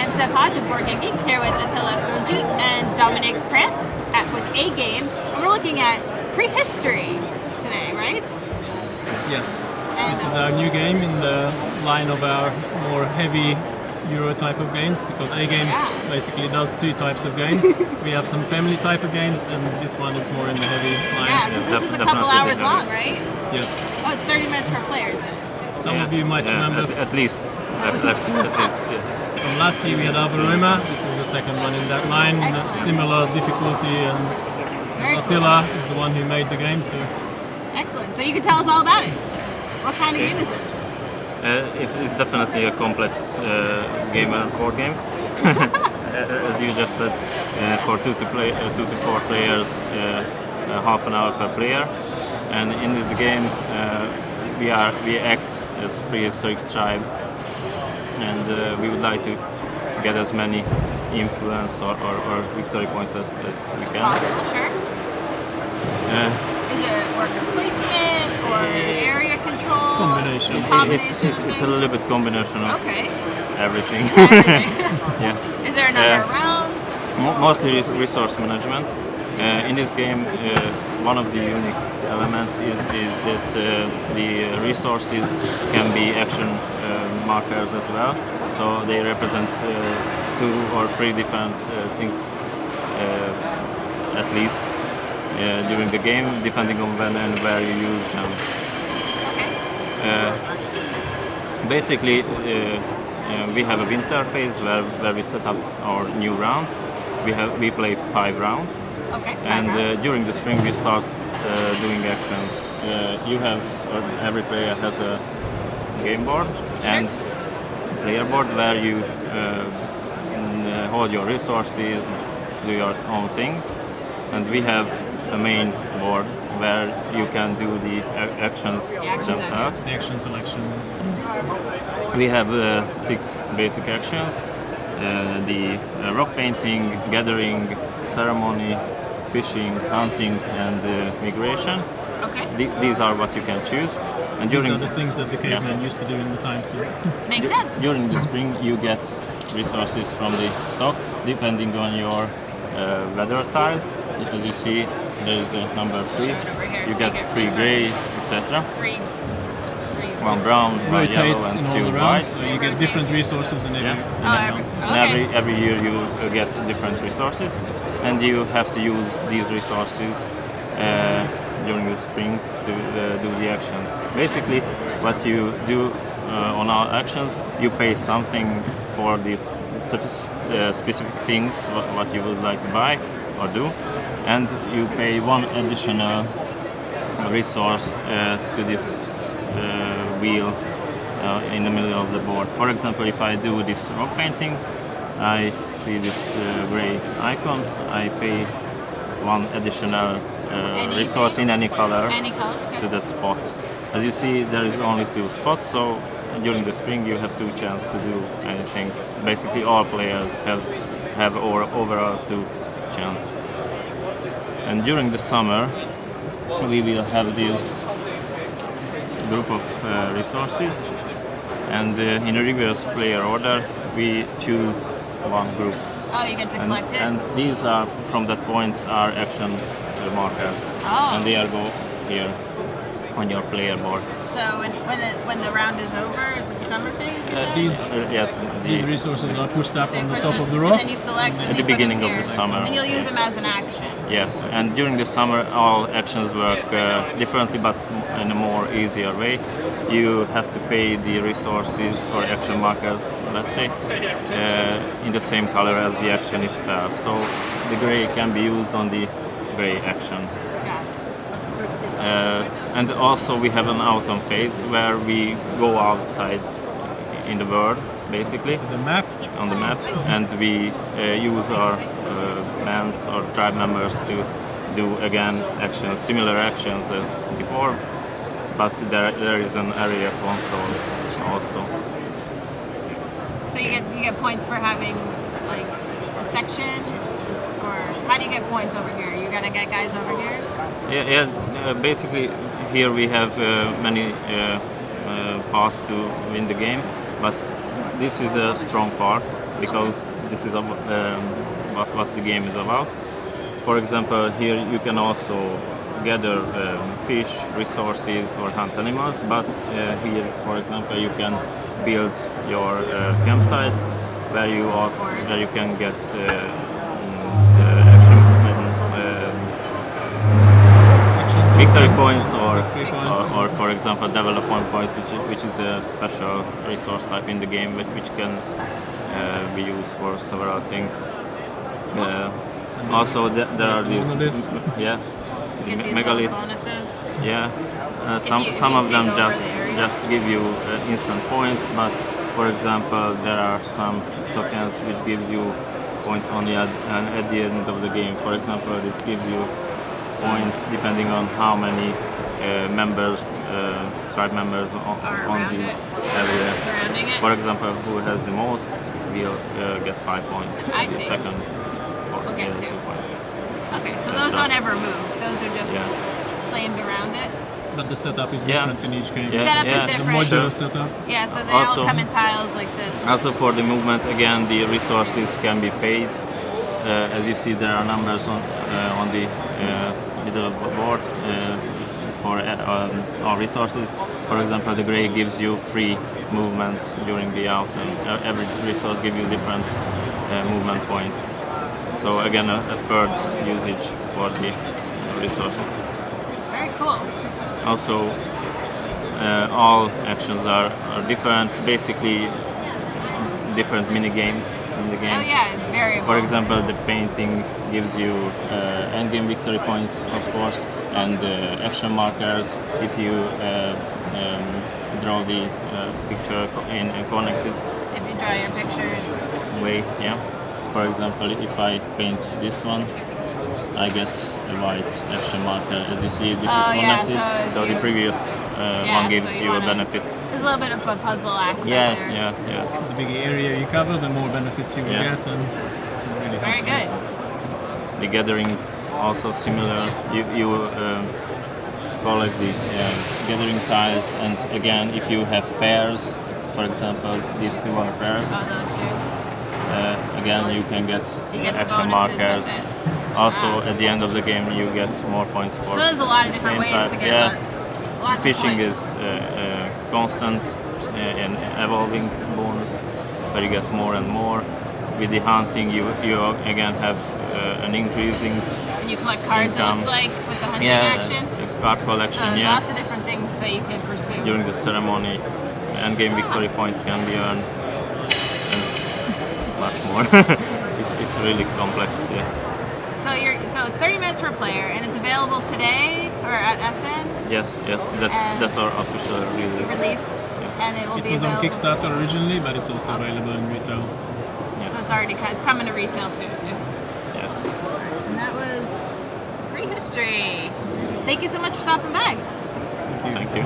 I'm Seb Hodge with Board Game Geek, here with Attila Stroji and Dominic Krantz with A Games. And we're looking at Prehistory today, right? Yes. And This is our new game in the line of our more heavy Euro type of games, because A Games basically does two types of games. We have some family type of games, and this one is more in the heavy line. yeah, because this is a couple hours long, right? Yes. Oh, it's 30 minutes per player, it says. Some of you might remember at least. At least. Yeah. from last year we had Avaroma. This is the second one in that line. Excellent. Similar difficulty, and Very cool. Attila is the one who made the game. So Excellent. So you can tell us all about it. What kind of game is this? It's definitely a complex board game. As you just said, for 2 to 4 players, half an hour per player. And in this game, we act as prehistoric tribe, and we would like to get as many influence or victory points as we can. Possible, sure. Is it worker placement or area control? combination. It's a little bit combination of Okay. everything. Everything. Yeah. Is there a number of rounds? Mostly resource management. In this game, one of the unique elements is that the resources can be action markers as well. So they represent 2 or 3 different things at least during the game, depending on when and where you use them. Basically, we have a winter phase where we set up our new round. We play 5 rounds. Okay. And during the spring we start doing actions. Every player has a game board and player board where you hold your resources, do your own things, and we have a main board where you can do the actions themselves. the action selection. We have 6 basic actions: the rock painting, gathering, ceremony, fishing, hunting, and migration. Okay. These are what you can choose. And These are the things that the cavemen Yeah. used to do in the time. So Makes sense. during the spring, you get resources from the stock depending on your weather tile. As you see, there is a number 3. Show it over here You so you get get 3 gray, resources. etc. 3. 1 brown, 1 yellow, rotates in and all 2 the rounds, white. so you get different resources in every. Yeah. Oh, every round. okay. And every year you get different resources, and you have to use these resources during the spring to do the actions. Basically, what you do on our actions, you pay something for these specific things, what you would like to buy or do, and you pay 1 additional resource to this wheel in the middle of the board. For example, if I do this rock painting, I see this gray icon, I pay 1 additional resource in any color Any color? Okay. to that spot. As you see, there is only 2 spots, so during the spring you have 2 chances to do anything. Basically all players have overall 2 chances. And during the summer we will have this group of resources, and in a reverse player order we choose 1 group. Oh, you get to collect it? And these are, from that point, are action markers. Oh. And they are go here on your player board. So when the round is over, the summer phase, you said? Yes, These resources are pushed up They on the push top it, of the and rock. then you select and At you the put beginning them of here. the summer. And you'll use them as an action. Yes, and during the summer all actions work differently, but in a more easier way. You have to pay the resources or action markers, let's say, in the same color as the action itself. So the gray can be used on the gray action. Got it. And also we have an autumn phase where we go outside in the world, basically, This is a map. on the map, and we use our bands or tribe members to do again actions, similar actions as before, but there is an area control also. So you get points for having like a section, or how do you get points over here? You're gonna get guys over here? Basically here we have many paths to win the game, but this is a strong part because this is what the game is about. For example, here you can also gather fish, resources, or hunt animals. But here, for example, you can build your campsites where you can get action. Victory points or for example development points, which is a special resource type in the game which can be used for several things. Also there are these Get these megaliths. bonuses. Yeah, If some you of them take over the area. just give you instant points, but for example there are some tokens which gives you points only at the end of the game. For example, this gives you points depending on how many tribe members on around this it. area. Surrounding it. For example, who has the most will get 5 points. I The see. second We'll get 2 two. points. Okay, so those don't ever move. Those are just Yeah. claimed around it. But the setup is Yeah. different in each game. Yeah, Setup is yeah. The different. modular setup. Yeah, so they Also- all come in tiles like this. Also for the movement, again, the resources can be paid. As you see, there are numbers on the middle of the board for all resources. For example, the gray gives you free movement during the autumn. Every resource gives you different movement points. So again, a third usage for the resources. Very cool. Also, all actions are different. Basically, different mini games in the game. Oh yeah, it's variable. For example, the painting gives you endgame victory points, of course, and action markers if you draw the picture in a connected If you draw your pictures. way. Yeah. For example, if I paint this one, I get a white action marker. As you see, this is Oh, yeah, connected, so as so the you- previous Yeah, one gives so you you a wanna- benefit. There's a little bit of a puzzle aspect Yeah, there. yeah. The bigger area you cover, the more benefits you will Yeah. get, and it really Very helps you. good. The gathering also similar. You collect the gathering tiles, and again, if you have pairs, for example, these two are pairs. Oh, those two. Again, you can get You get the action bonuses markers. with it. Also, Ah. at the end of the game, you get more points for. So there's a lot of the different same ways type. to get Yeah, lots fishing of points. is constant and evolving bonus, where you get more and more. With the hunting, you again have an increasing And you collect cards, it income. looks like, with the hunting action. card So collection. Yeah, lots of different things that you can pursue. during the ceremony, endgame victory points can be earned, and much more. it's really complex. Yeah. So 30 minutes per player, and it's available today or at SN Yes, And- that's our official release, and it will It be was on available. Kickstarter originally, but it's also available in retail. So it's already it's coming to retail soon. Yes. And that was Prehistory. Thank you so much for stopping by. Thank you.